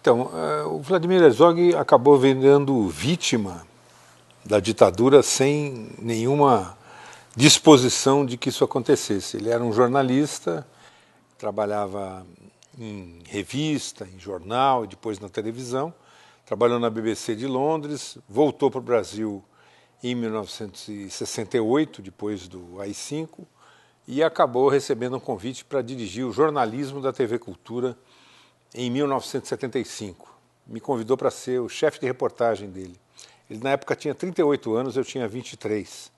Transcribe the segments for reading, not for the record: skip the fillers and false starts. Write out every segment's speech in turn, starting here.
Então, o Vladimir Herzog acabou virando vítima da ditadura sem nenhuma disposição de que isso acontecesse. Ele era um jornalista, trabalhava em revista, em jornal, e depois na televisão, trabalhou na BBC de Londres, voltou para o Brasil em 1968, depois do AI-5, e acabou recebendo um convite para dirigir o jornalismo da TV Cultura em 1975. Me convidou para ser o chefe de reportagem dele. Ele, na época, tinha 38 anos, eu tinha 23.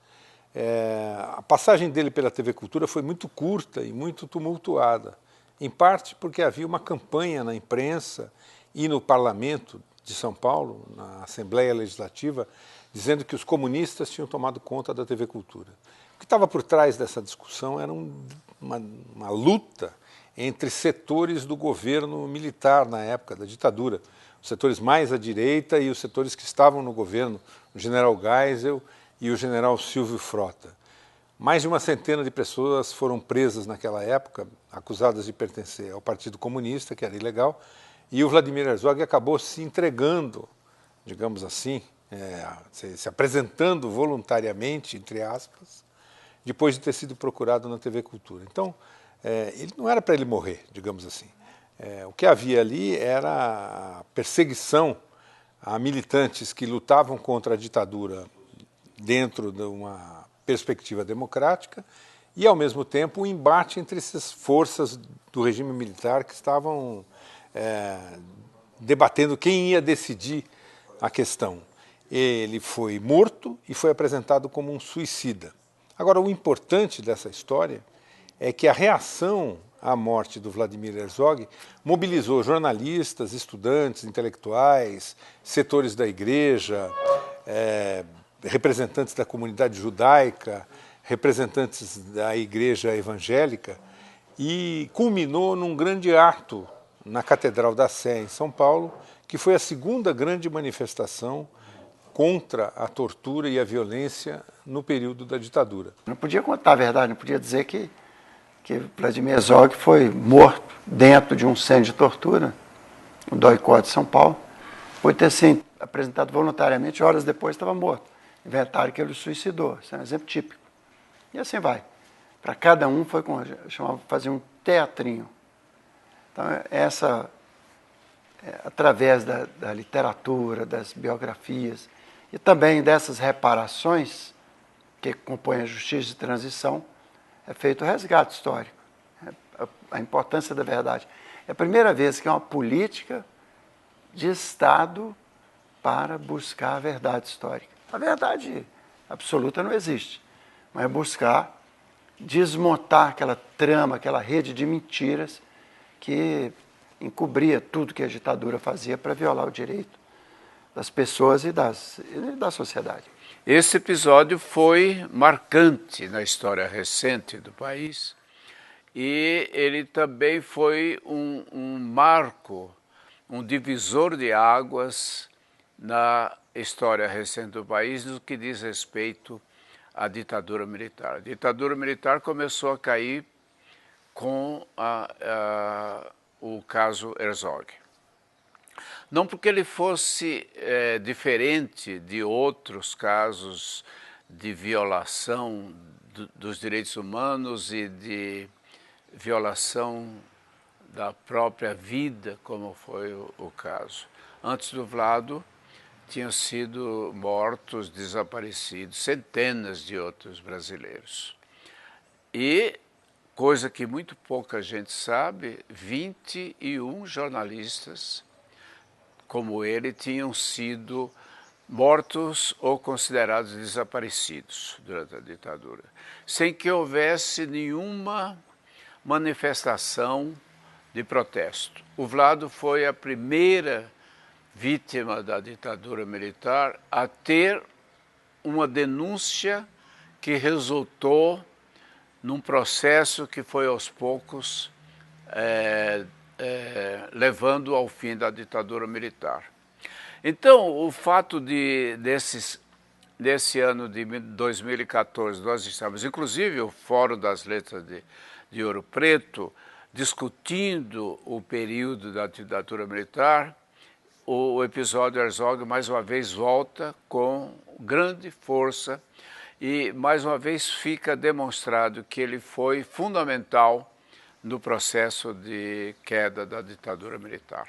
A passagem dele pela TV Cultura foi muito curta e muito tumultuada, em parte porque havia uma campanha na imprensa e no Parlamento de São Paulo, na Assembleia Legislativa, dizendo que os comunistas tinham tomado conta da TV Cultura. O que estava por trás dessa discussão era uma luta entre setores do governo militar na época da ditadura, os setores mais à direita e os setores que estavam no governo, o general Geisel e o general Silvio Frota. Mais de uma centena de pessoas foram presas naquela época, acusadas de pertencer ao Partido Comunista, que era ilegal, e o Vladimir Herzog acabou se entregando, digamos assim, se apresentando voluntariamente, entre aspas, depois de ter sido procurado na TV Cultura. Então, ele não era para ele morrer, digamos assim. O que havia ali era a perseguição a militantes que lutavam contra a ditadura dentro de uma perspectiva democrática e, ao mesmo tempo, um embate entre essas forças do regime militar que estavam debatendo quem ia decidir a questão. Ele foi morto e foi apresentado como um suicida. Agora, o importante dessa história é que a reação à morte do Vladimir Herzog mobilizou jornalistas, estudantes, intelectuais, setores da igreja, representantes da comunidade judaica, representantes da igreja evangélica, e culminou num grande ato na Catedral da Sé, em São Paulo, que foi a segunda grande manifestação contra a tortura e a violência no período da ditadura. Não podia contar a verdade, não podia dizer que Vladimir Herzog foi morto dentro de um centro de tortura, no DOI-CODE de São Paulo, por ter se apresentado voluntariamente, horas depois estava morto. Inventaram que ele suicidou, isso é um exemplo típico. E assim vai. Para cada um foi como chamava, fazer um teatrinho. Então, através da literatura, das biografias e também dessas reparações que compõem a justiça de transição, é feito o resgate histórico, a importância da verdade. É a primeira vez que é uma política de Estado para buscar a verdade histórica. A verdade absoluta não existe, mas é buscar desmontar aquela trama, aquela rede de mentiras que encobria tudo que a ditadura fazia para violar o direito das pessoas e da sociedade. Esse episódio foi marcante na história recente do país e ele também foi um marco, um divisor de águas na história recente do país no que diz respeito à ditadura militar. A ditadura militar começou a cair com o caso Herzog. Não porque ele fosse diferente de outros casos de violação dos direitos humanos e de violação da própria vida, como foi o caso. Antes do Vlado, tinham sido mortos, desaparecidos, centenas de outros brasileiros. E, coisa que muito pouca gente sabe, 21 jornalistas como ele tinham sido mortos ou considerados desaparecidos durante a ditadura, sem que houvesse nenhuma manifestação de protesto. O Vlado foi a primeira vítima da ditadura militar a ter uma denúncia que resultou num processo que foi aos poucos levando ao fim da ditadura militar. Então, o fato desse ano de 2014, nós estamos, inclusive o Fórum das Letras de Ouro Preto, discutindo o período da ditadura militar, o episódio Herzog mais uma vez volta com grande força e mais uma vez fica demonstrado que ele foi fundamental no processo de queda da ditadura militar.